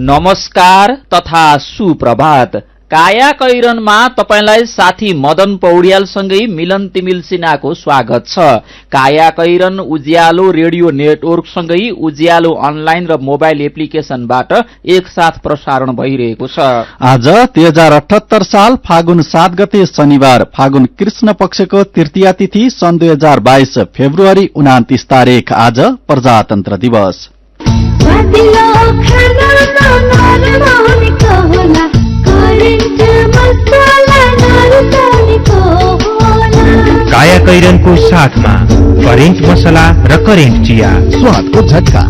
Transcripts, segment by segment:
नमस्कार तथा सुप्रभात। काया कैरनमा तपाईलाई साथी मदन पौड्यालसँगै मिलन तिमिल सिन्हाको स्वागत छ। काया कैरन उज्यालो रेडियो नेटवर्कसँगै उज्यालो अनलाइन र मोबाइल एप्लिकेशनबाट एकसाथ प्रसारण भइरहेको छ। आज 2078 साल फागुन 7 गते शनिबार, फागुन कृष्ण पक्षको तृतीया तिथि, सन् 2022 फेब्रुअरी 29 तारिक। आज प्रजातन्त्र दिवस। काया कैरनको साथमा करेन्ट मसला र करेन्ट चिया, स्वादको झट्का।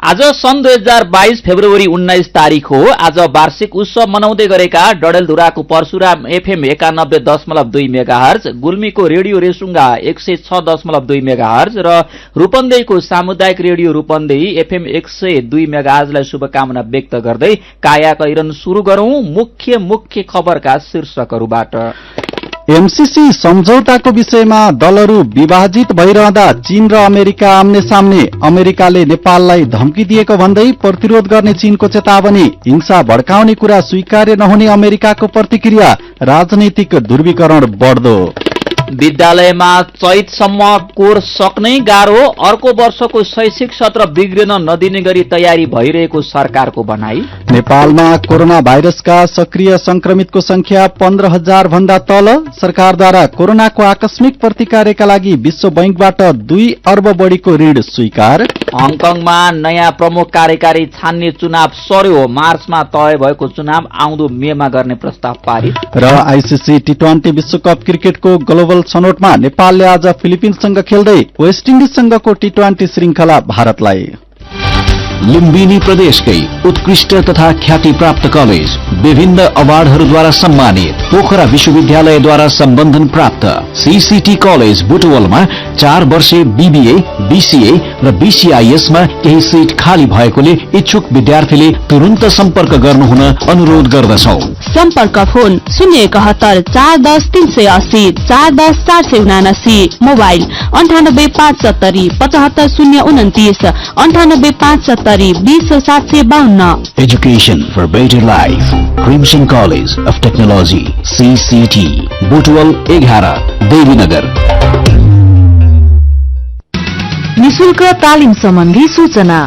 आज सन् 2022 फेब्रुअरी 19 तारिक हो। आज वार्षिक उत्सव मनाउँदै गरेका डडेलधुराको परशुराम एफएम 91.2 मेगाहर्ज, गुल्मीको रेडियो रेसुङ्गा 106.2 मेगाहर्ज र रूपन्देहीको सामुदायिक रेडियो रूपन्देही एफएम 102 मेगाहर्जलाई शुभकामना व्यक्त गर्दै काया कैरन शुरू गरौं। मुख्य खबरका शीर्षकहरूबाट। एमसीसी सम्झौताको विषयमा दलहरू विभाजित भइरहँदा चीन र अमेरिका आम्ने सामने। अमेरिकाले नेपाललाई धम्की दिएको भन्दै प्रतिरोध गर्ने चीनको चेतावनी। हिंसा भड्काउने कुरा स्वीकार्य नहुने अमेरिकाको प्रतिक्रिया। राजनैतिक ध्रुवीकरण बढ्दो। विद्यालयमा चैतसम्म कोर्स सक्नै गाह्रो। अर्को वर्षको शैक्षिक सत्र बिग्रिन नदिने गरी तयारी भइरहेको सरकारको भनाई। नेपालमा कोरोना भाइरसका सक्रिय संक्रमितको संख्या 15,000 भन्दा तल। सरकारद्वारा कोरोनाको आकस्मिक प्रतिकारका लागि विश्व बैंकबाट 2 अर्ब बढीको ऋण स्वीकार। हङकङमा नयाँ प्रमुख कार्यकारी छान्ने चुनाव सर्यो। मार्चमा तय भएको चुनाव आउँदो मेमा गर्ने प्रस्ताव पारित। र आईसीसी टी20 विश्वकप क्रिकेटको ग्लोबल छनौटमा नेपालले आज फिलिपिन्ससँग खेल्दै वेस्ट इन्डिजसँगको टी20 श्रृंखला भारतलाई। लुम्बिनी प्रदेशकै उत्कृष्ट तथा ख्याति प्राप्त कलेज, विभिन्न अवार्डहरूद्वारा सम्मानित, पोखरा विश्वविद्यालयद्वारा सम्बन्धन प्राप्त सीसीटी कलेज बुटवलमा 4 वर्षे बीबीए, बीसीए र बीसीआईएस मा केही सिट खाली भएकोले इच्छुक विद्यार्थीले तुरुन्त सम्पर्क गर्नुहुन अनुरोध गर्दछौ। सम्पर्क phone 071 410 380 410 479, mobile 98 570 75 029 98 570 20 752। Education for better life. Crimson College of Technology, CCT, Butwal 11, Devinagar. निशुल्क तालिम सम्बन्धी सूचना।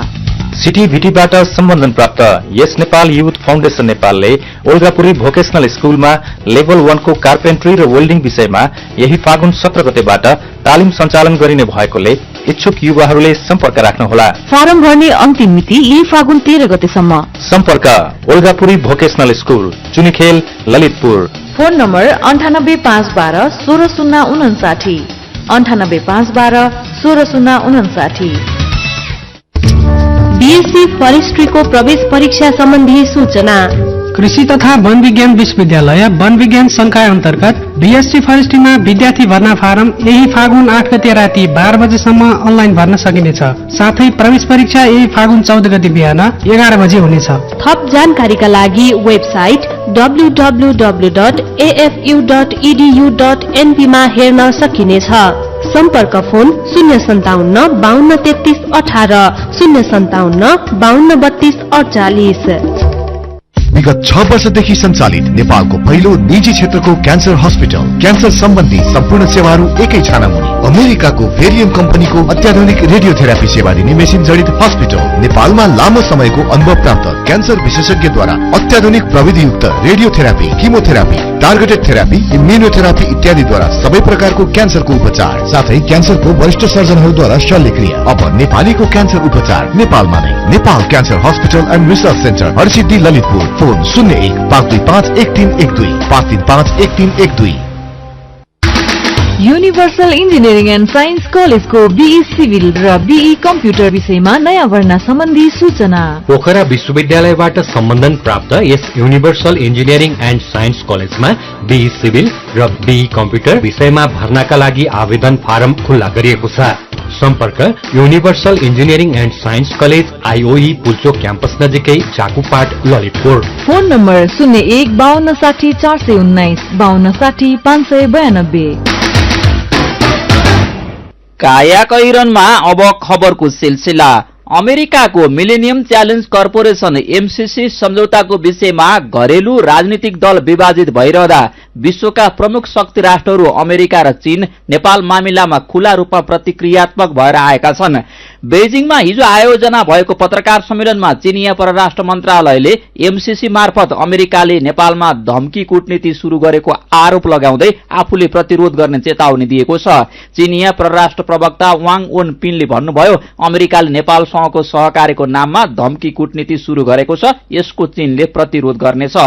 सिटीभिटीबाट सम्बन्धन प्राप्त यस नेपाल युथ फाउन्डेशन नेपालले ओल्गापुरी भोकेशनल स्कूलमा लेभल 1 को कार्पेन्ट्री र वेल्डिङ विषयमा यही फागुन 17 गतेबाट तालिम सञ्चालन गरिने भएकोले इच्छुक युवाहरूले सम्पर्क राख्नुहोला। फारम भर्ने अन्तिम मिति यही फागुन 13 गतेसम्म। सम्पर्क Olgapuri vocational school, Chunikhel, Lalitpur. Phone number 98 512 1659 98 512 1659। BSc फरेस्ट्रीको प्रवेश परीक्षा सम्बन्धी सूचना। कृषि तथा वन विज्ञान विश्वविद्यालय वन विज्ञान संकाय अन्तर्गत बीएससी फरेस्ट्रीमा विद्यार्थी भर्ना फारम यही फागुन 8 गते राति 12 बजेसम्म अनलाइन भर्न सकिनेछ। साथै प्रवेश परीक्षा यही फागुन 14 गते बिहान 11 बजे हुनेछ। थप जानकारीका लागि वेबसाइट www.afu.edu.np मा हेर्न सकिनेछ। सम्पर्क फोन 057 52 33 18 057 52 32 48। विगत 6 वर्षदेखि सञ्चालित नेपालको पहिलो निजी क्षेत्रको क्यान्सर हस्पिटल। क्यान्सर सम्बन्धी सम्पूर्ण सेवाहरू एकै छानामुनि। अमेरिकाको भेरियम कम्पनीको अत्याधुनिक रेडियोथेरापी सेवा दिने मेसिन जडित हस्पिटल। नेपालमा लामो समयको अनुभव प्राप्त क्यान्सर विशेषज्ञद्वारा अत्याधुनिक प्रविधियुक्त radiotherapy, chemotherapy, targeted therapy, immunotherapy इत्यादिद्वारा सबै प्रकारको क्यान्सरको उपचार, साथै क्यान्सरको वरिष्ठ सर्जनहरूद्वारा शल्यक्रिया। अब नेपालीको क्यान्सर उपचार नेपालमा नै। Nepal cancer hospital and research centre, Harsiddhi, Lalitpur. Phone 01 525 1312 535 1312। Universal engineering and science कलेजको बीई सिभिल र बीई कम्प्युटर विषयमा नयाँ भर्ना सम्बन्धी सूचना। पोखरा विश्वविद्यालयबाट सम्बन्धन प्राप्त यस युनिभर्सल इन्जिनियरिङ एन्ड साइन्स कलेजमा बीई सिभिल र बीई कम्प्युटर विषयमा भर्नाका लागि आवेदन फारम खुल्ला गरिएको छ। सम्पर्क universal engineering and science college, IOE Pulchowk campus नजिकै, चाकुपाट, ललितपुर। Phone number 01 52 60 419 52 60 592। काया कैरनमा अब खबरको सिलसिला। अमेरिकाको मिलेनियम च्यालेन्ज कर्पोरेसन एमसीसी सम्झौताको विषयमा घरेलु राजनीतिक दल विभाजित भइरहँदा विश्वका प्रमुख शक्ति राष्ट्रहरू अमेरिका र चीन नेपाल मामिलामा खुला रूपमा प्रतिक्रियात्मक भएर आएका छन्। बेजिङमा हिजो आयोजना भएको पत्रकार सम्मेलनमा चीनिया परराष्ट्र मन्त्रालयले एमसीसी मार्फत अमेरिकाले नेपालमा धम्की कूटनीति शुरू गरेको आरोप लगाउँदै आफूले प्रतिरोध गर्ने चेतावनी दिएको छ। चीनिया परराष्ट्र प्रवक्ता वाङ ओन पिनले भन्नुभयो, अमेरिकाले नेपालसँगको सहकार्यको नाममा धम्की कूटनीति शुरू गरेको छ, यसको चीनले प्रतिरोध गर्नेछ।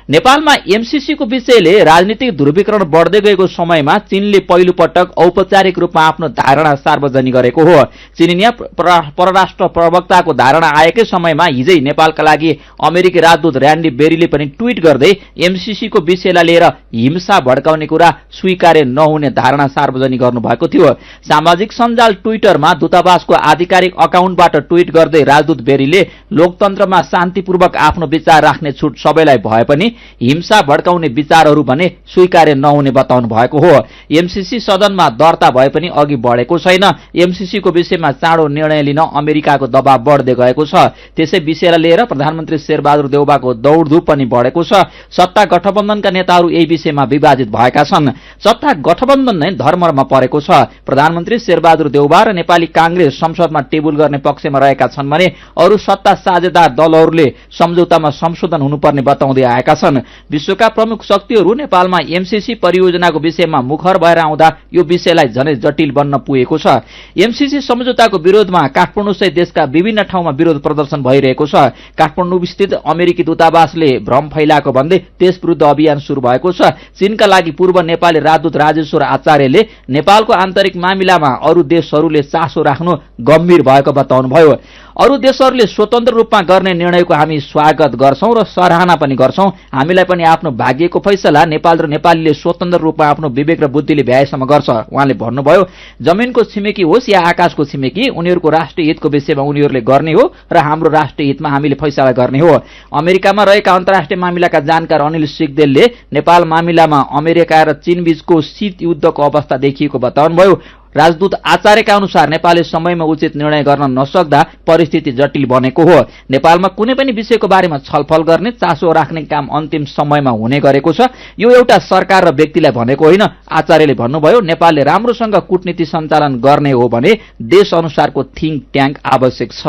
नेपालमा एमसीसीको विषयले राजनीतिक ध्रुवीकरण बढ्दै गएको समयमा चीनले पहिलो पटक औपचारिक रूपमा आफ्नो धारणा सार्वजनिक गरेको हो। चीनिया परराष्ट्र प्रवक्ताको धारणा आएकै समयमा हिजै नेपालका लागि अमेरिकी राजदूत र्यान्डी बेरीले पनि ट्वीट गर्दै एमसीसीको विषयलाई लिएर हिंसा भड्काउने कुरा स्वीकार्य नहुने धारणा सार्वजनिक गर्नुभएको थियो। सामाजिक सञ्जाल ट्विटरमा दूतावासको आधिकारिक अकाउन्टबाट ट्वीट गर्दै राजदूत बेरीले लोकतन्त्रमा शान्तिपूर्वक आफ्नो विचार राख्ने छुट सबैलाई भए पनि हिंसा भड्काउने विचारहरू भने स्वीकार्य नहुने बताउनु भएको हो। एमसीसी सदनमा दर्ता भए पनि अघि बढेको छैन। एमसीसीको विषयमा चाँडो निर्णय लिन अमेरिकाको दबाव बढ्दै गएको छ। त्यसै विषयलाई लिएर प्रधानमन्त्री शेरबहादुर देउबाको दौडधुप पनि बढेको छ। सत्ता गठबन्धनका नेताहरू यही विषयमा विभाजित भएका छन्। सत्ता गठबन्धन नै धर्ममा परेको छ। प्रधानमन्त्री शेरबहादुर देउबा र नेपाली कांग्रेस संसदमा टेबुल गर्ने पक्षमा रहेका छन् भने अरू सत्ता साझेदार दलहरूले सम्झौतामा संशोधन हुनुपर्ने बताउँदै आएका छन्। विश्वका प्रमुख शक्तिहरू नेपालमा एमसीसी परियोजनाको विषयमा मुखर भएर आउँदा यो विषयलाई झनै जटिल बन्न पुगेको छ। एमसीसी सम्झौताको विरोधमा काठमाडौँ सहित देशका विभिन्न ठाउँमा विरोध प्रदर्शन भइरहेको छ। काठमाडौँ स्थित अमेरिकी दूतावासले भ्रम फैलाएको भन्दै त्यस विरुद्ध अभियान शुरू भएको छ। चीनका लागि पूर्व नेपाली राजदूत राजेश्वर आचार्यले नेपालको आन्तरिक मामिलामा अरू देशहरूले चासो राख्नु गम्भीर भएको बताउनुभयो। अरू देशहरूले स्वतन्त्र रूपमा गर्ने निर्णयको हामी स्वागत गर्छौं र सराहना पनि गर्छौं। हामीलाई पनि आफ्नो भाग्यको फैसला नेपाल र नेपालीले स्वतन्त्र रूपमा आफ्नो विवेक र बुद्धिले भ्याएसम्म गर्छ। उहाँले भन्नुभयो, जमिनको छिमेकी होस् या आकाशको छिमेकी, उनीहरूको राष्ट्रिय हितको विषयमा उनीहरूले गर्ने हो र हाम्रो राष्ट्रिय हितमा हामीले फैसला गर्ने हो। अमेरिकामा रहेका अन्तर्राष्ट्रिय मामिलाका जानकार अनिल सिगदेलले नेपाल मामिलामा अमेरिका र चीन बीचको शीत युद्धको अवस्था देखिएको बताउनुभयो। राजदूत आचार्यका अनुसार नेपालले समयमा उचित निर्णय गर्न नसक्दा परिस्थिति जटिल बनेको हो। नेपालमा कुनै पनि विषयको बारेमा छलफल गर्ने, चासो राख्ने काम अन्तिम समयमा हुने गरेको छ। यो एउटा सरकार र व्यक्तिलाई भनेको होइन। आचार्यले भन्नुभयो, नेपालले राम्रोसँग कूटनीति सञ्चालन गर्ने हो भने देश अनुसारको थिङ्क ट्याङ्क आवश्यक छ।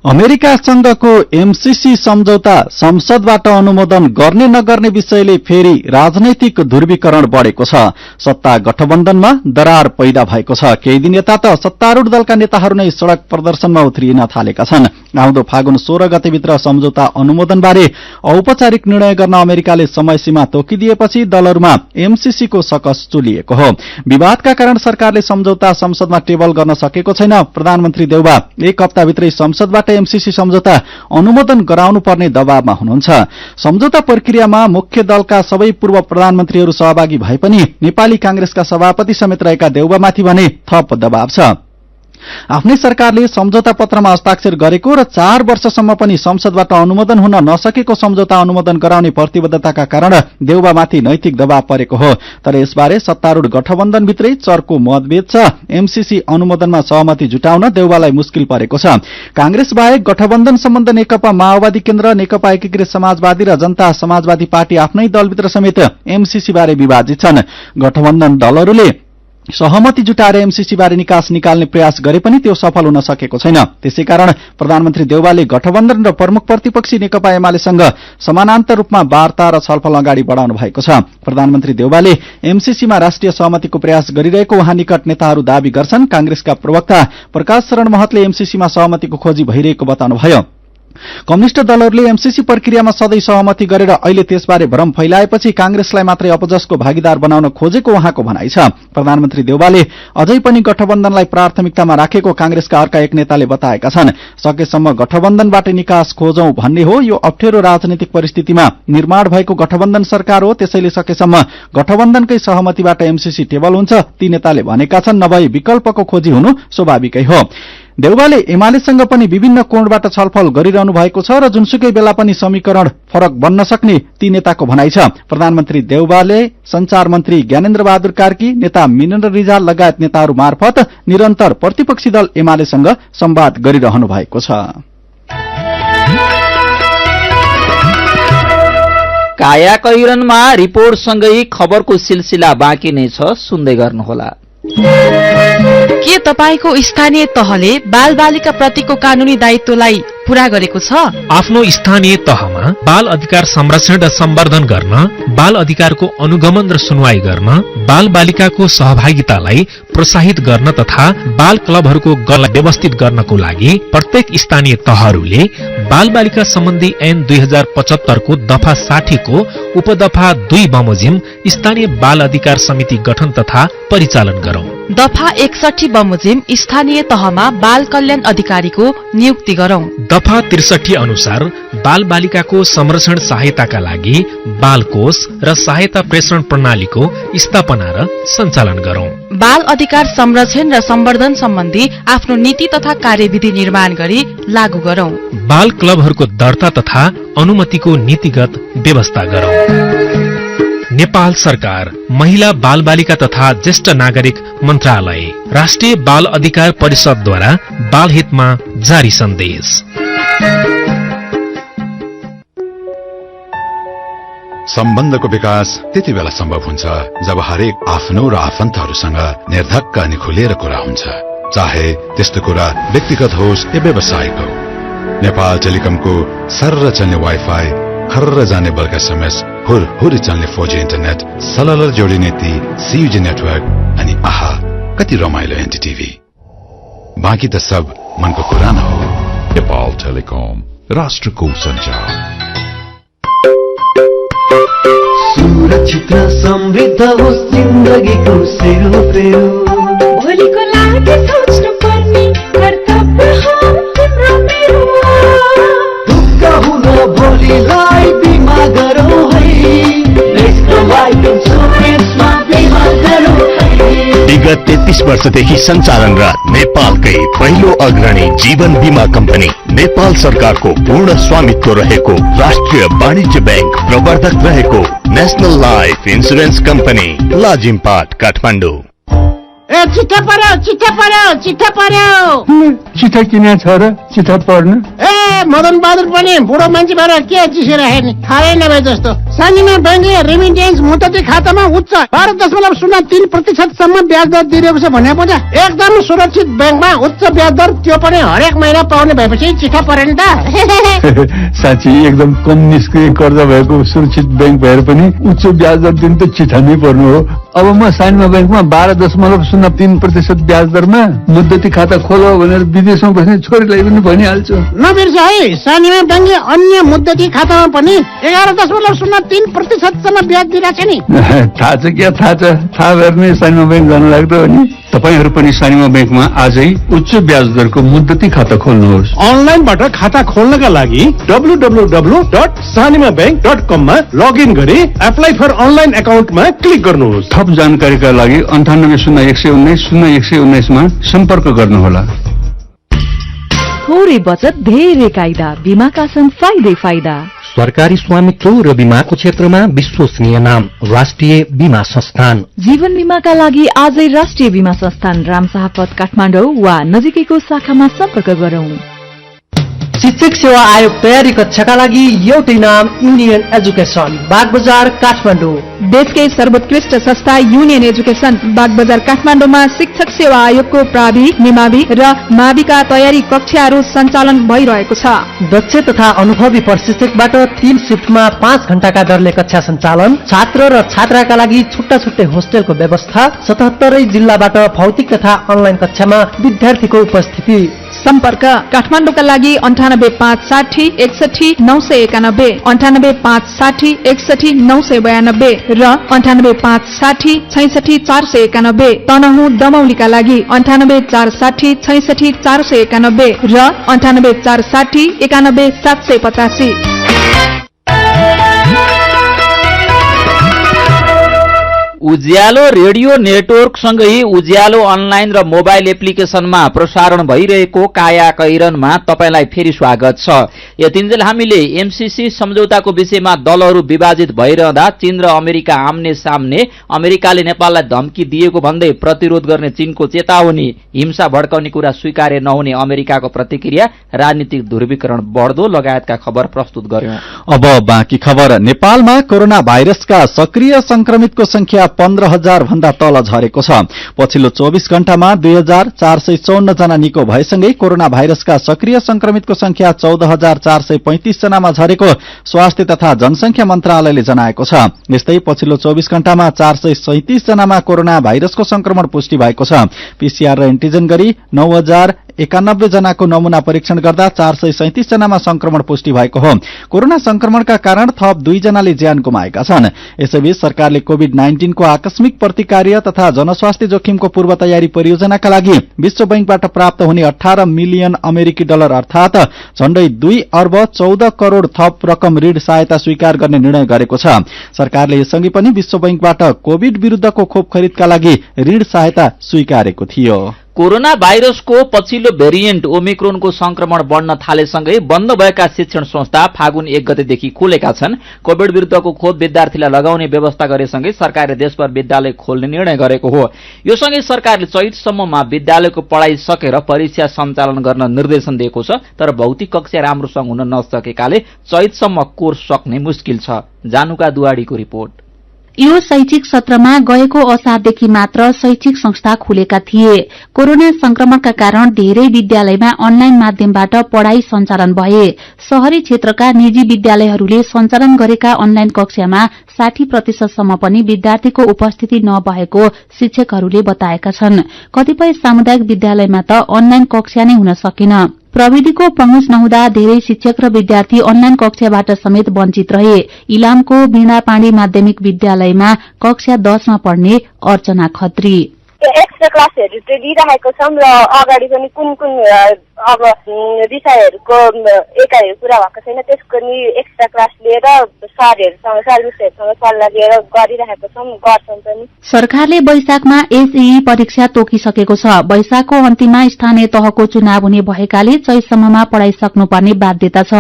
अमेरिकासँगको एमसीसी सम्झौता संसदबाट अनुमोदन गर्ने नगर्ने विषयले फेरि राजनैतिक ध्रुवीकरण बढेको छ। सत्ता गठबन्धनमा दरार पैदा भएको छ। केही दिन यता त सत्तारूढ दलका नेताहरू नै सड़क प्रदर्शनमा उत्रिन थालेका छन्। आउँदो फागुन 16 गतेभित्र सम्झौता अनुमोदनबारे औपचारिक निर्णय गर्न अमेरिकाले समय सीमा तोकिदिएपछि दलहरूमा एमसीसीको सकस चुलिएको हो। विवादका कारण सरकारले सम्झौता संसदमा टेबल गर्न सकेको छैन। प्रधानमन्त्री देउबा एक हप्ताभित्रै संसदबाट एमसीसी सम्झौता अनुमोदन गराउनुपर्ने दबावमा हुनुहुन्छ। सम्झौता प्रक्रियामा मुख्य दलका सबै पूर्व प्रधानमन्त्रीहरू सहभागी भए पनि नेपाली कांग्रेसका सभापति समेत रहेका देउबामाथि भने थप दबाव छ। आफ्नै सरकारले सम्झौता पत्रमा हस्ताक्षर गरेको र 4 वर्षसम्म पनि संसदबाट अनुमोदन हुन नसकेको सम्झौता अनुमोदन गराउने प्रतिबद्धताका कारण देउबामाथि नैतिक दबाव परेको हो। तर यसबारे सत्तारूढ गठबन्धनभित्रै चर्को मतभेद छ। एमसीसी अनुमोदनमा सहमति जुटाउन देउबालाई मुस्किल परेको छ। कांग्रेस बाहेक गठबन्धन सम्बन्ध नेकपा माओवादी केन्द्र, नेकपा एकीकृत समाजवादी र जनता समाजवादी पार्टी आफ्नै दलभित्र समेत एमसीसी बारे विभाजित छन्। गठबन्धन दलहरूले सहमति जुटाएर एमसीसी बारे निकास निकाल्ने प्रयास गरे पनि त्यो सफल हुन सकेको छैन। त्यसैकारण प्रधानमन्त्री देउबाले गठबन्धन र प्रमुख प्रतिपक्षी नेकपा एमालेसँग समानान्तर रूपमा वार्ता र छलफल अगाडि बढाउनु भएको छ। प्रधानमन्त्री देउबाले एमसीसीमा राष्ट्रिय सहमतिको प्रयास गरिरहेको उहाँ निकट नेताहरू दावी गर्छन्। कांग्रेसका प्रवक्ता प्रकाश शरण महतले एमसीसीमा सहमतिको खोजी भइरहेको बताउनुभयो। कम्युनिष्ट दलहरूले एमसीसी प्रक्रियामा सधैँ सहमति गरेर अहिले त्यसबारे भ्रम फैलाएपछि कांग्रेसलाई मात्रै अपजसको भागीदार बनाउन खोजेको उहाँको भनाइ छ। प्रधानमन्त्री देउबाले अझै पनि गठबन्धनलाई प्राथमिकतामा राखेको कांग्रेसका अर्का एक नेताले बताएका छन्। सकेसम्म गठबन्धनबाट निकास खोजौं भन्ने हो। यो अप्ठ्यारो राजनीतिक परिस्थितिमा निर्माण भएको गठबन्धन सरकार हो। त्यसैले सकेसम्म गठबन्धनकै सहमतिबाट एमसीसी टेबल हुन्छ, ती नेताले भनेका छन्। नभए विकल्पको खोजी हुनु स्वाभाविकै हो। देउवाले एमालेसँग पनि विभिन्न कोणबाट छलफल गरिरहनु भएको छ र जुनसुकै बेला पनि समीकरण फरक बन्न सक्ने ती नेताको भनाइ छ। प्रधानमन्त्री देउवाले संचार मन्त्री ज्ञानेन्द्र बहादुर कार्की, नेता मिनेन्द्र रिजाल लगायत नेताहरू मार्फत निरन्तर प्रतिपक्षी दल एमालेसँग संवाद गरिरहनु भएको छ। काया कैरनमा रिपोर्टसँगै खबरको सिलसिला बाँकी नै छ, सुन्दै गर्नुहोला। के तपाईको स्थानीय तहले बालबालिका प्रतिको कानूनी दायित्वलाई पूरा गरेको छ? आफ्नो स्थानीय तहमा बाल अधिकार संरक्षण र सम्वर्धन गर्न, बाल अधिकारको अनुगमन र सुनवाई गर्न, बाल बालिकाको सहभागितालाई प्रोत्साहित गर्न तथा बाल क्लबहरूको गलत व्यवस्थित गर्नको लागि प्रत्येक स्थानीय तहहरूले बाल बालिका सम्बन्धी ऐन 2075 को दफा 60 को उपदफा 2 बमोजिम स्थानीय बाल अधिकार समिति गठन तथा परिचालन गरौं। दफा 61 बमोजिम स्थानीय तहमा बाल कल्याण अधिकारीको नियुक्ति गरौं। दफा 63 अनुसार बाल बालिकाको संरक्षण सहायताका लागि बाल कोष र सहायता प्रेषण प्रणालीको स्थापना र सञ्चालन गरौं। बाल अधिकार संरक्षण र सम्वर्धन सम्बन्धी आफ्नो नीति तथा कार्यविधि निर्माण गरी लागू गरौं। बाल क्लबहरूको दर्ता तथा अनुमतिको नीतिगत व्यवस्था गरौं। नेपाल सरकार, महिला बाल बालिका तथा ज्येष्ठ नागरिक मन्त्रालय, राष्ट्रिय बाल अधिकार परिषदद्वारा बाल हितमा जारी सन्देश। सम्बन्धको विकास त्यति बेला सम्भव हुन्छ जब हरेक आफ्नो र आफन्तहरूसँग निर्धक्क अनि खुलेर कुरा हुन्छ, चाहे त्यस्तो कुरा व्यक्तिगत होस् या व्यावसायिक हो। नेपाल टेलिकमको सर्र चल्ने वाइफाई, खर्र जाने बल्क एसएमएस, हुरहुरी चल्ने 4G इन्टरनेट, सलल जोडिने ती CUG नेटवर्क अनि आहा कति रमाइलो एनटीटीभी। बाँकी त सब मनको कुरा न हो। नेपाल टेलिकम, राष्ट्रको सञ्चार। सुरक्षित र समृद्ध होस् जिन्दगीको सेरोफेरो, भोलिको लागि सोच्नु पर्ने कर्तव्य हो तिम्रो मेरो। दुःख हुन भोलिलाई बिमा गरौँ है, नेसनल लाइफ इन्सुरेन्समा बिमा गरौँ है। विगत 33 वर्षदेखि सञ्चालनरत नेपालकै पहिलो अग्रणी जीवन बीमा कम्पनी, नेपाल सरकारको पूर्ण स्वामित्व रहेको राष्ट्रिय वाणिज्य बैंक प्रवर्तक रहेको national life insurance company, Lazimpat, Kathmandu. ए चिठा पढ्यो, चिठा पढ्यो, चिठा पढ्यो। चिठा किन छ र? चिठा पढ्नु? ए मदन बहादुर पनि बुढो मान्छे भएर के चिसिरहेको नि, थाहै नभए जस्तो। सानीमा ब्याङ्कले रेमिटेन्स मुद्दती खातामा उच्च 12.03% सम्म ब्याज दर दिइरहेको छ भनेको छ। एकदम सुरक्षित ब्याङ्कमा उच्च ब्याज दर, त्यो पनि हरेक महिना पाउने भएपछि चिठा पढ्यो नि त। साँच्ची एकदम कम निष्क्रिय कर्जा भएको सुरक्षित ब्याङ्क भएर पनि उच्च ब्याज दर दिनु त चिठा नै पर्नु हो। अब म सानीमा ब्याङ्कमा 12.03% ब्याज दरमा मुद्दती खाता खोलो भनेर विदेशमा बस्ने छोरीलाई पनि भनिहाल्छु। नबिर्स है, सानीमा ब्याङ्कले अन्य मुद्दती खातामा पनि 11.03% सम्म ब्याज दिइरहेको छ नि। थाहा छ क्या, थाहा छ। थाहा भएर नै सानीमा ब्याङ्क जानु लाग्दो हो नि। तपाईहरू पनि सानीमा ब्याङ्कमा आजै उच्च ब्याज दरको मुद्दती खाता खोल्नुहोस्। अनलाइनबाट खाता खोल्नका लागि www.sanimabank.com मा लगइन गरी एप्लाई फर अनलाइन एकाउन्टमा क्लिक गर्नुहोस्। थप जानकारीका लागि 9801190119 मा सम्पर्क गर्नुहोला। थोरै बचत धेरै कायदा, बीमाका छन् फाइदै फाइदा। सरकारी स्वामित्व र बीमाको क्षेत्रमा विश्वसनीय नाम राष्ट्रिय बीमा संस्थान। जीवन बीमाका लागि आजै राष्ट्रिय बीमा संस्थान रामशाहपथ काठमाडौँ वा नजिकैको शाखामा सम्पर्क गरौं। शिक्षक सेवा आयोग तयारी कक्षाका लागि एउटै नाम युनियन एजुकेसन, बागबजार, काठमाडौँ। देशकै सर्वोत्कृष्ट संस्था युनियन एजुकेसन बागबजार काठमाडौँमा शिक्षक सेवा आयोगको प्रावि, निमावि र माविका तयारी कक्षाहरू सञ्चालन भइरहेको छ। दक्ष तथा अनुभवी प्रशिक्षकबाट 3 शिफ्टमा 5 घण्टाका दरले कक्षा सञ्चालन। छात्र र छात्राका लागि छुट्टा छुट्टै होस्टेलको व्यवस्था। 77 जिल्लाबाट भौतिक तथा अनलाइन कक्षामा विद्यार्थीको उपस्थिति। सम्पर्क काठमाडौँका लागि 9856 61 991, 9856 61 992 र 9856 66 491। तनहुँ दमौलीका लागि 9846 66 491 र 9846 91 785। उज्यालो रेडियो नेटवर्कसँगै उज्यालो अनलाइन र मोबाइल एप्लिकेशनमा प्रसारण भइरहेको काया कैरनमा तपाईलाई फेरि स्वागत छ। यतिन्जेल हामीले एमसीसी सम्झौताको विषयमा दलहरू विभाजित भइरहँदा चीन र अमेरिका आम्ने सामने, अमेरिकाले नेपाललाई धम्की दिएको भन्दै प्रतिरोध गर्ने चीनको चेतावनी, हिंसा भड्काउने कुरा स्वीकार्य नहुने अमेरिकाको प्रतिक्रिया, राजनीतिक ध्रुवीकरण बढ्दो लगायतका खबर प्रस्तुत गर्यौं। अब बाँकी खबर। नेपालमा कोरोना भाइरसका सक्रिय संक्रमितको संख्या 15,000 भन्दा तल झरेको छ। पछिल्लो 24 घण्टामा 2,454 जना निको भएसँगै कोरोना भाइरसका सक्रिय संक्रमितको संख्या 14,435 जनामा झरेको स्वास्थ्य तथा जनसंख्या मन्त्रालयले जनाएको छ। यस्तै पछिल्लो 24 घण्टामा 437 जनामा कोरोना भाइरसको संक्रमण पुष्टि भएको छ। पीसीआर र एन्टिजन गरी 9,091 जनाको नमूना परीक्षण गर्दा 437 जनामा संक्रमण पुष्टि भएको हो। कोरोना संक्रमणका कारण थप 2 जनाले ज्यान गुमाएका छन्। यसैबीच सरकारले कोभिड-19 को आकस्मिक प्रतिकार्य तथा जनस्वास्थ्य जोखिमको पूर्व तयारी परियोजनाका लागि विश्व बैंकबाट प्राप्त हुने 18 मिलियन अमेरिकी डलर अर्थात झण्डै 2 अर्ब 14 करोड़ थप रकम ऋण सहायता स्वीकार गर्ने निर्णय गरेको छ। सरकारले यसअघि पनि विश्व बैंकबाट कोभिड विरूद्धको खोप खरिदका लागि ऋण सहायता स्वीकारेको थियो। कोरोना भाइरसको पछिल्लो भेरिएन्ट ओमिक्रोनको संक्रमण बढ्न थालेसँगै बन्द भएका शिक्षण संस्था फागुन 1 गतेदेखि खुलेका छन्। कोभिड विरूद्धको खोप विद्यार्थीलाई लगाउने व्यवस्था गरेसँगै सरकारले देशभर विद्यालय खोल्ने निर्णय गरेको हो। यो सँगै सरकारले चैतसम्ममा विद्यालयको पढ़ाई सकेर परीक्षा सञ्चालन गर्न निर्देशन दिएको छ। तर भौतिक कक्षा राम्रोसँग हुन नसकेकाले चैतसम्म कोर्स सक्ने मुस्किल छ। जानुका दुवाडीको रिपोर्ट। यो शैक्षिक सत्रमा गएको असारदेखि मात्र शैक्षिक संस्था खुलेका थिए। कोरोना संक्रमणका कारण धेरै विद्यालयमा अनलाइन माध्यमबाट पढ़ाई सञ्चालन भए। शहरी क्षेत्रका निजी विद्यालयहरूले सञ्चालन गरेका अनलाइन कक्षामा 60% सम्म पनि विद्यार्थीको उपस्थिति नभएको शिक्षकहरूले बताएका छन्। कतिपय सामुदायिक विद्यालयमा त अनलाइन कक्षा नै हुन सकेन। प्रविधिको पहुँच नहुँदा धेरै शिक्षक र विद्यार्थी अनलाइन कक्षाबाट समेत वञ्चित रहे। इलामको वीणापाणी माध्यमिक विद्यालयमा कक्षा 10 मा पढ्ने अर्चना खत्री। एक्स्ट्रा क्लासहरू चाहिँ दिइरहेको छौँ र अगाडि पनि कुन कुन अब विषयहरूको एकाइहरू पूरा भएको छैन त्यसको नि एक्स्ट्रा क्लास लिएर सरहरूसँग सर्भिसहरूसँग सल्लाह लिएर गरिरहेको छौँ, गर्छौँ पनि। सरकारले वैशाखमा एसईई परीक्षा तोकिसकेको छ। वैशाखको अन्तिममा स्थानीय तहको चुनाव हुने भएकाले चैतसम्ममा पढ़ाइ सक्नुपर्ने बाध्यता छ।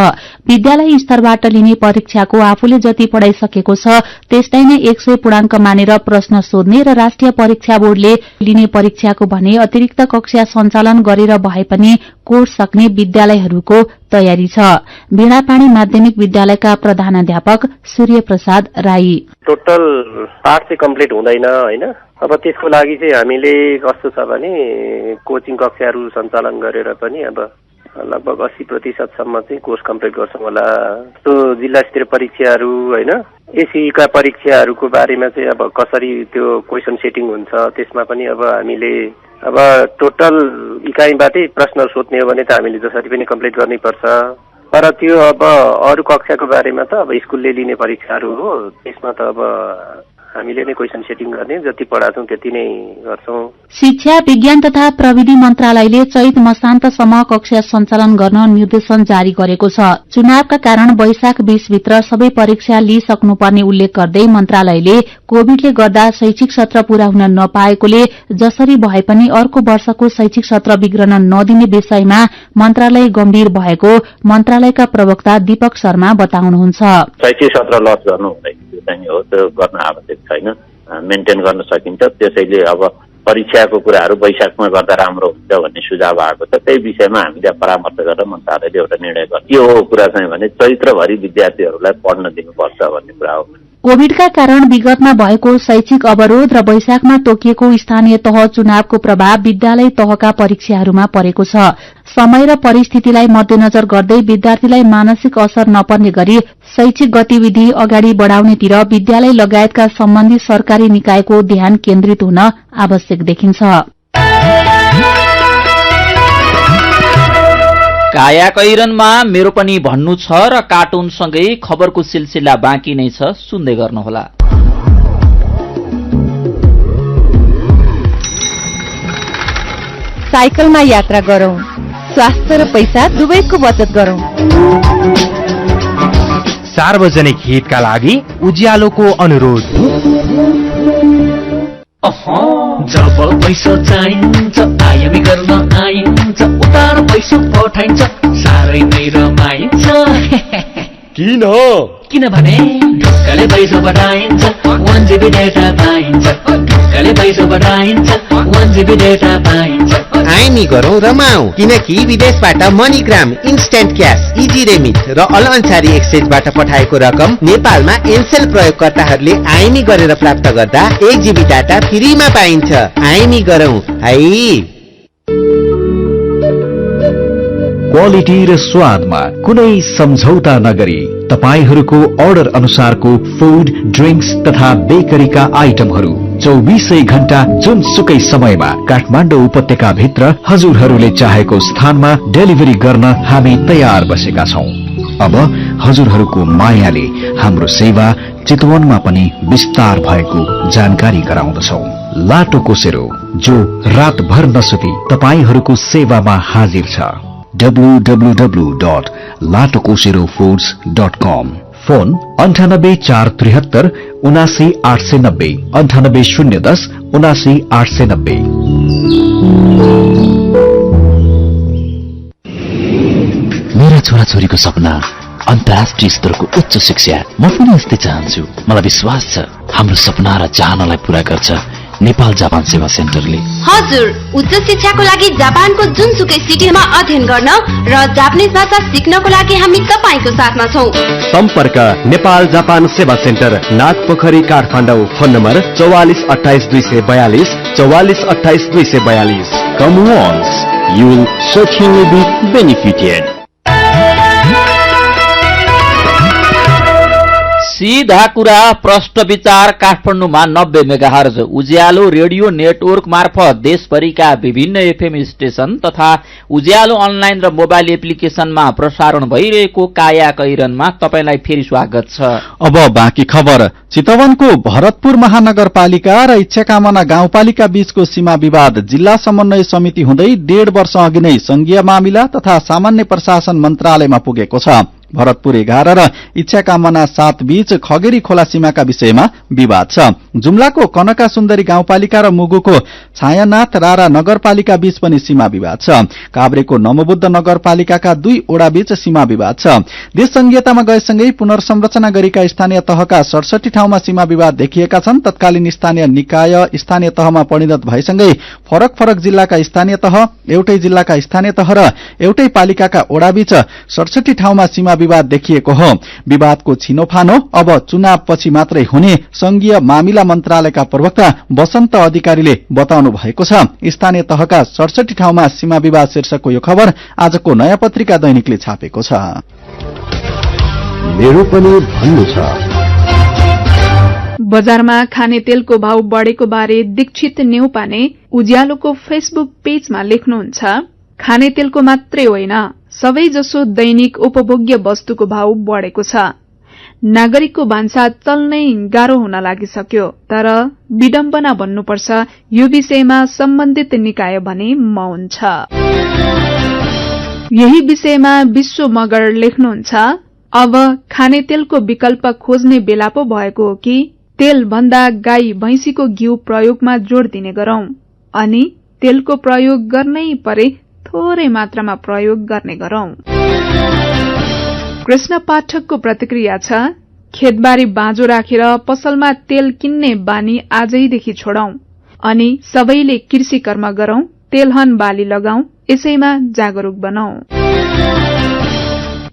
विद्यालय स्तरबाट लिने परीक्षाको आफूले जति पढ़ाइसकेको छ त्यसलाई नै 100 पूर्णाङ्क मानेर प्रश्न सोध्ने र राष्ट्रिय परीक्षा बोर्डले लिने परीक्षाको भने अतिरिक्त कक्षा सञ्चालन गरेर भए पनि कोर्स सक्ने विद्यालयहरूको तयारी छ। वीणापाणी माध्यमिक विद्यालयका प्रधानाध्यापक सूर्य प्रसाद राई। टोटल पाठ चाहिँ कम्प्लिट हुँदैन हैन। अब त्यसको लागि चाहिँ हामीले कस्तो छ भने कोचिङ कक्षाहरू सञ्चालन गरेर पनि अब लगभग 80% सम्म चाहिँ कोर्स कम्प्लिट गर्छौं होला। त्यो जिल्ला स्तरीय परीक्षाहरू हैन, एसई का परीक्षाहरूको बारेमा चाहिँ अब कसरी त्यो क्वेशन सेटिङ हुन्छ त्यसमा पनि अब हामीले अब टोटल इकाइबाटै प्रश्न सोध्ने हो भने त हामीले जसरी पनि कम्प्लिट गर्नै पर्छ। तर त्यो अब अरु कक्षाको बारेमा त अब स्कुलले लिने परीक्षाहरू हो, त्यसमा त अब हामीले नै क्वेशन सेटिङ गर्ने, जति पढाछौं त्यति नै गर्छौं। शिक्षा विज्ञान तथा प्रविधि मन्त्रालयले चैत मसान्तसम्म कक्षा सञ्चालन गर्न निर्देशन जारी गरेको छ। चुनावका कारण वैशाख 20 भित्र सबै परीक्षा लिइसक्नुपर्ने उल्लेख गर्दै मन्त्रालयले कोभिडले गर्दा शैक्षिक सत्र पूरा हुन नपाएकोले जसरी भए पनि अर्को वर्षको शैक्षिक सत्र बिग्रन नदिने विषयमा मन्त्रालय गम्भीर भएको मन्त्रालयका प्रवक्ता दीपक शर्मा बताउनुहुन्छ। शैक्षिक सत्र लस गर्नु हुँदैन, त्यो चाहिँ हो, त्यो गर्न आवश्यक छैन, मेन्टेन गर्न सकिन्छ। त्यसैले अब परीक्षाको कुराहरू वैशाखमा गर्दा राम्रो हुन्छ भन्ने सुझाव आएको छ। त्यही विषयमा हामीले परामर्श गरेर मन्त्रालयले एउटा निर्णय गर्छ। के हो कुरा चाहिँ भने चैत्रभरि विद्यार्थीहरूलाई पढ्न दिनुपर्छ भन्ने कुरा हो। कोभिडका कारण विगतमा भएको शैक्षिक अवरोध र वैशाखमा तोकिएको स्थानीय तह चुनावको प्रभाव विद्यालय तहका परीक्षाहरूमा परेको छ। समय र परिस्थितिलाई मध्यनजर गर्दै विद्यार्थीलाई मानसिक असर नपर्ने गरी शैक्षिक गतिविधि अगाडि बढ़ाउनेतिर विद्यालय लगायतका सम्बन्धित सरकारी निकायको ध्यान केन्द्रित हुन आवश्यक देखिन्छ। काया कैरनमा मेरो पनि भन्नु छ र कार्टुनसँगै खबरको सिलसिला बाँकी नै छ, सुन्दै गर्नुहोला। साइकलमा यात्रा गरौं, स्वास्थ्य र पैसा दुवैको बचत गरौं। सार्वजनिक हितका लागि उज्यालोको अनुरोध। जब पैसा चाहिन्छ आयामी गर्न आइन्छ उतार पैसा पठाइन्छ साह्रै नै रमाइन्छ किनभने ढुक्कले पैसा पठाइन्छ 1 GB डेटा पाइन्छ ढुक्कले पैसा पठाइन्छ 1 GB डेटा पाइन्छ आइमी गरौँ रमाऊ किनकि विदेशबाट MoneyGram instant cash easy remit र अल अन्सारी एक्सचेन्जबाट पठाएको रकम नेपालमा एनसेल प्रयोगकर्ताहरूले आइमी गरेर प्राप्त गर्दा 1 GB डाटा फ्रीमा पाइन्छ आइमी गरौँ है क्वालिटी र स्वादमा कुनै सम्झौता नगरी तपाईहरूको अर्डर अनुसारको फूड ड्रिंक्स तथा बेकरीका आइटमहरू 24 घण्टा जुनसुकै समयमा काठमाडौँ उपत्यका भित्र हजुरहरूले चाहेको स्थानमा डेलिभरी गर्न हामी तयार बसेका छौं। अब हजुरहरूको मायाले हाम्रो सेवा चितवनमा पनि विस्तार भएको जानकारी गराउँदछौं। लाटो कोसेरो जो रातभर नसुती तपाईहरूको सेवामा हाजिर छ। www.latokoserofoods.com phone 9847 79890 98010 79890। मेरा छोराछोरीको सपना अन्तर्राष्ट्रिय स्तरको उच्च शिक्षा म पनि यस्तै चाहन्छु। मलाई विश्वास छ हाम्रो सपना र चाहनालाई पूरा गर्छ नेपाल जापान सेवा सेन्टरले। हजुर, उच्च शिक्षाको लागि जापानको जुनसुकै सिटीमा अध्ययन गर्न र जापानिज भाषा सिक्नको लागि हामी तपाईको साथमा छौं। सम्पर्क नेपाल जापान सेवा centre Nagpokhari Kathmandu. Phone number 4428 242 4428 242। Come once, you will certainly be benefited. सीधा कुरा प्रश्न विचार काठमाडौँमा 90 मेगाहर्ज उज्यालो रेडियो नेटवर्क मार्फत देशभरिका विभिन्न एफएम स्टेशन तथा उज्यालो अनलाइन र मोबाइल एप्लिकेशनमा प्रसारण भइरहेको काया कैरनमा तपाईलाई फेरि स्वागत छ। अब बाँकी खबर। चितवनको भरतपुर महानगरपालिका र इच्छाकामना गाउँपालिका बीचको सीमा विवाद जिल्ला समन्वय समिति हुँदै 1.5 वर्ष अघि नै संघीय मामिला तथा सामान्य प्रशासन मन्त्रालयमा पुगेको छ। भरतपुर 11 र इच्छाकामना 7 बीच खगेरी खोला सीमाका विषयमा विवाद छ। जुम्लाको कनका सुन्दरी गाउँपालिका र मुगुको छायानाथ रारा नगरपालिका बीच पनि सीमा विवाद छ। काभ्रेको नमबुद्ध नगरपालिकाका 2 वडा बीच सीमा विवाद छ। देश संघीयतामा गएसँगै पुनर्संरचना गरेका स्थानीय तहका 67 ठाउँमा सीमा विवाद देखिएका छन्। तत्कालीन स्थानीय निकाय स्थानीय तहमा परिणत भएसँगै फरक फरक जिल्लाका स्थानीय तह, एउटै जिल्लाका स्थानीय तह र एउटै पालिकाका वडा बीच 67 ठाउँमा सीमा विवाद देखिएको हो। विवादको छिनोफानो अब चुनाव पछि मात्रै हुने संघीय मामिला मन्त्रालयका प्रवक्ता वसन्त अधिकारीले बताउनु भएको छ। स्थानीय तहका 67 ठाउँमा सीमा विवाद शीर्षकको यो खबर आजको नयाँ पत्रिका दैनिकले छापेको छ। मेरो पनि भन्नु छ। बजारमा खाने तेलको भाव बढेको बारे दीक्षित नेउपाने उज्यालोको फेसबुक पेजमा लेख्नुहुन्छ, खाने तेलको मात्रै होइन सबैजसो दैनिक उपभोग्य वस्तुको भाव बढेको छ। नागरिकको भान्सा चल्नै गाह्रो हुन लागिसक्यो। तर विडम्बना भन्नुपर्छ यो विषयमा सम्बन्धित निकाय भने मौन छ। यही विषयमा विश्व मगर लेख्नुहुन्छ, अब खाने तेलको विकल्प खोज्ने बेला पो भएको हो कि तेल भन्दा गाई भैंसीको घिउ प्रयोगमा जोड़ दिने गरौं अनि तेलको प्रयोग गर्नै परे थोरै मात्रामा प्रयोग गर्ने गरौं। कृष्ण पाठकको प्रतिक्रिया छ, खेतबारी बाँझो राखेर पसलमा तेल किन्ने बानी आजैदेखि छोडौं अनि सबैले कृषि कर्म गरौं, तेलहन बाली लगाऊं, यसैमा जागरूक बनाऊ।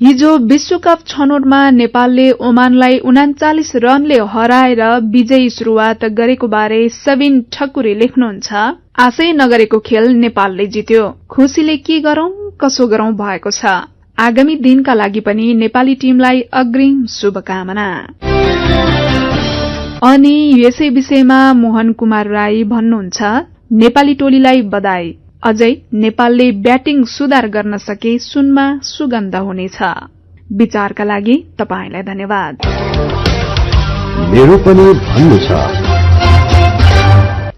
हिजो विश्वकप छनौटमा नेपालले ओमानलाई 39 रनले हराएर विजयी शुरूआत गरेको बारे सबिन ठकुरी लेख्नुहुन्छ, आशै नगरेको खेल नेपालले जित्यो, खुशीले के गरौं कसो गरौं भएको छ। आगामी दिनका लागि पनि नेपाली टिमलाई अग्रिम शुभकामना। अनि यसै विषयमा मोहन कुमार राई भन्नुहुन्छ, नेपाली टोलीलाई बधाई, अझै नेपालले ब्याटिङ सुधार गर्न सके सुनमा सुगन्ध हुनेछ। विचारका लागि तपाईलाई धन्यवाद। मेरो पनि भन्नु छ।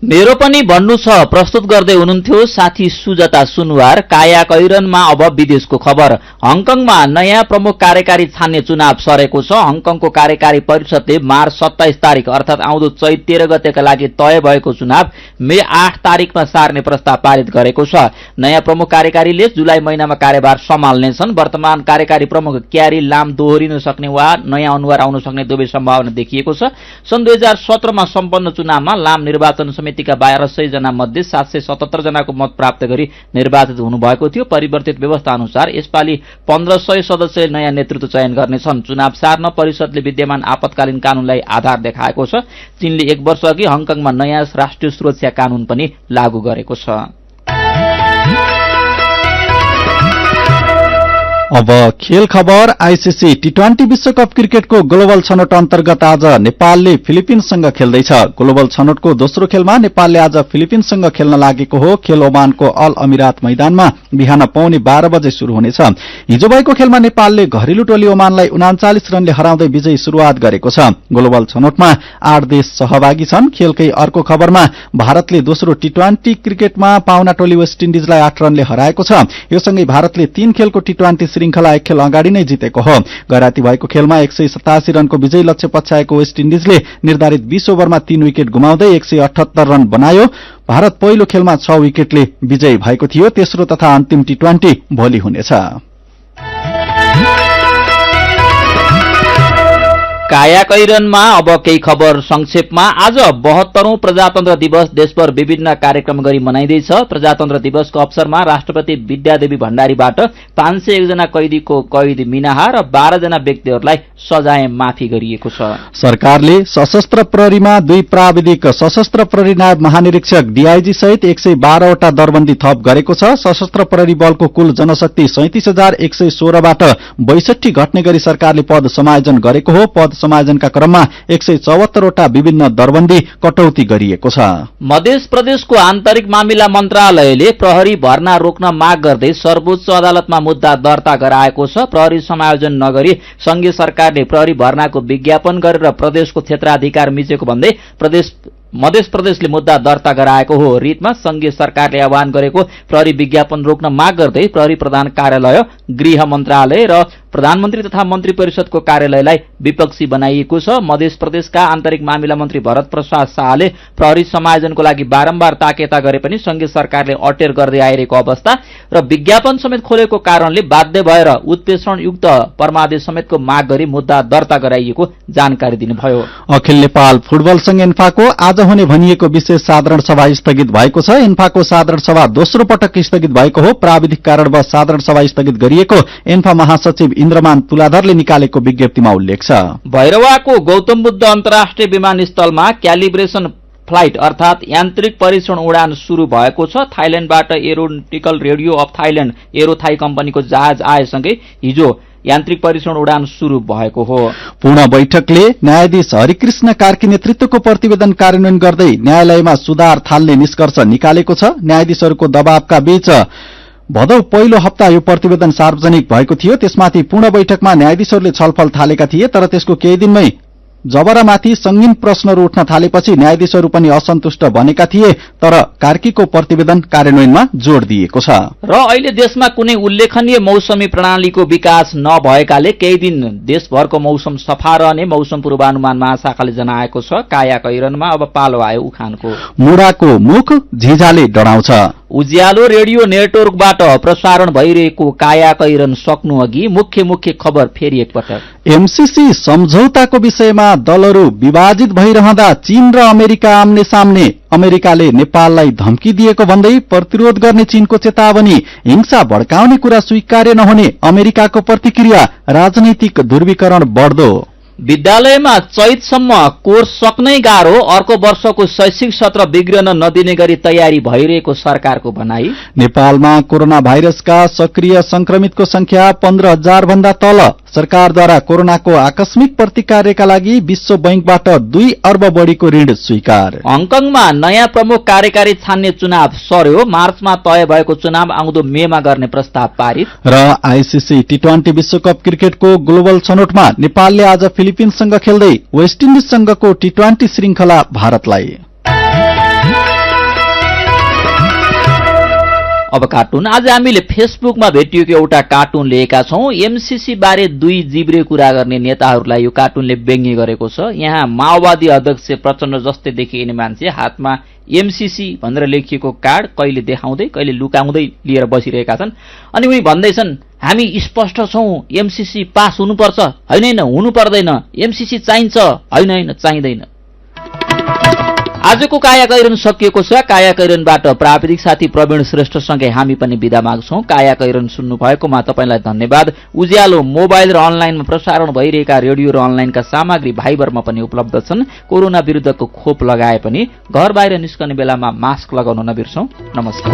मेरो पनि भन्नु छ प्रस्तुत गर्दै हुनुहुन्थ्यो साथी सुजता सुनवार। काया कैरनमा अब विदेशको खबर। हङकङमा नयाँ प्रमुख कार्यकारी छान्ने चुनाव सरेको छ। हङकङको कार्यकारी परिषदले मार्च 27 तारिक अर्थात आउँदो चैत 13 गतेका लागि तय भएको चुनाव मे 8 तारिकमा सार्ने प्रस्ताव पारित गरेको छ। नयाँ प्रमुख कार्यकारीले जुलाई महिनामा कार्यभार सम्हाल्नेछन्। वर्तमान कार्यकारी प्रमुख क्यारी लाम दोहोरिन सक्ने वा नयाँ अनुहार आउन सक्ने दुवै सम्भावना देखिएको छ। सन् 2017 मा सम्पन्न चुनावमा लाम निर्वाचन समितिका 1200 जना मध्ये 777 जनाको मत प्राप्त गरी निर्वाचित हुनुभएको थियो। परिवर्तित व्यवस्था अनुसार यसपालि 1500 सदस्यले नयाँ नेतृत्व चयन गर्नेछन्। चुनाव सार्न परिषदले विद्यमान आपतकालीन कानूनलाई आधार देखाएको छ। चीनले 1 वर्ष अघि हङकङमा नयाँ राष्ट्रिय सुरक्षा कानून पनि लागू गरेको छ। अब खेल खबर। आईसीसी टी20 विश्वकप क्रिकेटको ग्लोबल छनौट अन्तर्गत आज नेपालले फिलिपिन्ससँग खेल्दैछ। ग्लोबल छनौटको दोस्रो खेलमा नेपालले आज फिलिपिन्ससँग खेल्न लागेको हो। खेल ओमानको अल अमिरात मैदानमा बिहान पौने 12 बजे शुरू हुनेछ। हिजो भएको खेलमा नेपालले घरेलु टोली ओमानलाई 39 रनले हराउँदै विजयी शुरूआत गरेको छ। ग्लोबल छनौटमा 8 देश सहभागी छन्। खेलकै अर्को खबरमा भारतले दोस्रो टी20 क्रिकेटमा पाहुना टोली वेस्ट इन्डिजलाई 8 रनले हराएको छ। यो सँगै भारतले 3 खेलको टी20 श्रृंखला 1 खेल अगाडि नै जितेको हो। गैराती भएको खेलमा 187 रनको विजयी लक्ष्य पछ्याएको वेस्ट इन्डिजले निर्धारित 20 ओभरमा 3 विकेट गुमाउँदै 178 रन बनायो। भारत पहिलो खेलमा 6 विकेटले विजयी भएको थियो। तेस्रो तथा अन्तिम टी20 भोलि हुनेछ। काया कैरनमा अब केही खबर संक्षेपमा। आज 72औं प्रजातन्त्र दिवस देशभर विभिन्न कार्यक्रम गरी मनाइँदैछ। प्रजातन्त्र दिवसको अवसरमा राष्ट्रपति विद्यादेवी भण्डारीबाट 501 जना कैदीको कैद मिनाहा र 12 जना व्यक्तिहरूलाई सजाय माफी गरिएको छ। सरकारले सशस्त्र प्रहरीमा 2 प्राविधिक सशस्त्र प्रहरी नायब महानिरीक्षक डीआईजी सहित 112 वटा दरबन्दी थप गरेको छ। सशस्त्र प्रहरी बलको कुल जनशक्ति 37116 बाट 62 घट्ने गरी सरकारले पद समायोजन गरेको हो। पद समायोजनका क्रममा 174 वटा विभिन्न दरबन्दी कटौती गरिएको छ। मध्य प्रदेशको आन्तरिक मामिला मन्त्रालयले प्रहरी भर्ना रोक्न माग गर्दै सर्वोच्च अदालतमा मुद्दा दर्ता गराएको छ। प्रहरी समायोजन नगरी संघीय सरकारले प्रहरी भर्नाको विज्ञापन गरेर प्रदेशको क्षेत्राधिकार मिचेको भन्दै मध्य प्रदेशले मुद्दा दर्ता गराएको हो। रिटमा संघीय सरकारले आह्वान गरेको प्रहरी विज्ञापन रोक्न माग गर्दै प्रहरी प्रधान कार्यालय, गृह मन्त्रालय र प्रधानमन्त्री तथा मन्त्री परिषदको कार्यालयलाई विपक्षी बनाइएको छ। मध्य प्रदेशका आन्तरिक मामिला मन्त्री भरत प्रसाद शाहले प्रहरी समायोजनको लागि बारम्बार ताकेता गरे पनि संघीय सरकारले अटेर गर्दै आइरहेको अवस्था र विज्ञापन समेत खोलेको कारणले बाध्य भएर उत्प्रेषणयुक्त परमादेश समेतको माग गरी मुद्दा दर्ता गराइएको जानकारी दिनुभयो। अखिल नेपाल फुटबल संघ एन्फाको आज हुने भनिएको विशेष साधारण सभा स्थगित भएको छ। एन्फाको साधारण सभा दोस्रो पटक स्थगित भएको हो। प्राविधिक कारणवश साधारण सभा स्थगित गरिएको एन्फा महासचिव इन्द्रमान तुलाधरले निकालेको विज्ञप्तिमा उल्लेख छ। भैरवाको गौतम बुद्ध अन्तर्राष्ट्रिय विमानस्थलमा क्यालिब्रेसन फ्लाइट अर्थात यान्त्रिक परीक्षण उडान शुरू भएको छ। थाइल्याण्डबाट एरोनटिकल रेडियो अफ थाइल्याण्ड एरोथाई कम्पनीको जहाज आएसँगै हिजो यान्त्रिक परीक्षण उडान शुरू भएको हो। पूर्ण बैठकले न्यायाधीश हरिकृष्ण कार्की नेतृत्वको प्रतिवेदन कार्यान्वयन गर्दै न्यायालयमा सुधार थाल्ने निष्कर्ष निकालेको छ। न्यायाधीशहरूको दबावका बीच भदौ पहिलो हप्ता यो प्रतिवेदन सार्वजनिक भएको थियो। त्यसमाथि पूर्ण बैठकमा न्यायाधीशहरूले छलफल थालेका थिए, तर त्यसको केही दिनमै जबरामाथि संगीन प्रश्नहरू उठ्न थालेपछि न्यायाधीशहरू पनि असन्तुष्ट बनेका थिए, तर कार्कीको प्रतिवेदन कार्यान्वयनमा जोड़ दिएको छ। र अहिले देशमा कुनै उल्लेखनीय मौसमी प्रणालीको विकास नभएकाले केही दिन देशभरको मौसम सफा रहने मौसम पूर्वानुमान महाशाखाले जनाएको छ। काया कैरनमा अब पालो आयो उखानको। मुढाको मुख झिझाले डराउँछ। उज्यालो रेडियो नेटवर्कबाट प्रसारण भइरहेको काया कैरन सक्नु अघि मुख्य खबर फेरि एकपटक। एमसीसी सम्झौताको विषयमा दलहरू विभाजित भइरहँदा चीन र अमेरिका आम्ने सामने। अमेरिकाले नेपाललाई धम्की दिएको भन्दै प्रतिरोध गर्ने चीनको चेतावनी। हिंसा भड्काउने कुरा स्वीकार्य नहुने अमेरिकाको प्रतिक्रिया। राजनैतिक ध्रुवीकरण बढ्दो। विद्यालयमा चैतसम्म कोर्स सक्नै गाह्रो। अर्को वर्षको शैक्षिक सत्र बिग्रन नदिने गरी तयारी भइरहेको सरकारको भनाई। नेपालमा कोरोना भाइरसका सक्रिय संक्रमितको संख्या 15,000 भन्दा तल। सरकारद्वारा कोरोनाको आकस्मिक प्रतिकार्यका लागि विश्व बैंकबाट 2 अर्ब बढीको ऋण स्वीकार। हङकङमा नयाँ प्रमुख कार्यकारी छान्ने चुनाव सर्यो। मार्चमा तय भएको चुनाव आउँदो मेमा गर्ने प्रस्ताव पारित। र आईसीसी टी20 विश्वकप क्रिकेटको ग्लोबल छनौटमा नेपालले आज फिलिपिन्ससँग खेल्दै वेस्ट इन्डिजसँगको टी20 श्रृंखला भारतलाई। अब कार्टुन। आज हामीले फेसबुकमा भेटिएको एउटा कार्टुन लिएका छौं। एमसीसी बारे दुई जिब्रे कुरा गर्ने नेताहरूलाई यो कार्टुनले व्यङ्ग्य गरेको छ। यहाँ माओवादी अध्यक्ष प्रचण्ड जस्तै देखिने मान्छे हातमा एमसीसी भनेर लेखिएको कार्ड कहिले देखाउँदै कहिले लुकाउँदै लिएर बसिरहेका छन्। अनि उनी भन्दैछन् हामी स्पष्ट छौं, एमसीसी पास हुनुपर्छ, होइन हुनु पर्दैन, एमसीसी चाहिन्छ, होइन चाहिँदैन। आजको कायाकैरन सकिएको छ। कायाकैरनबाट प्राविधिक साथी प्रवीण श्रेष्ठसँगै हामी पनि बिदा माग्छौं। कायाकैरन सुन्नु भएकोमा तपाईलाई धन्यवाद। उज्यालो मोबाइल र अनलाइनमा प्रसारण भइरहेका रेडियो र अनलाइनका सामग्री भाइबरमा पनि उपलब्ध छन्। कोरोना विरुद्धको खोप लगाए पनि घर बाहिर निस्कने बेलामा मास्क लगाउन नबिर्सौं। नमस्कार।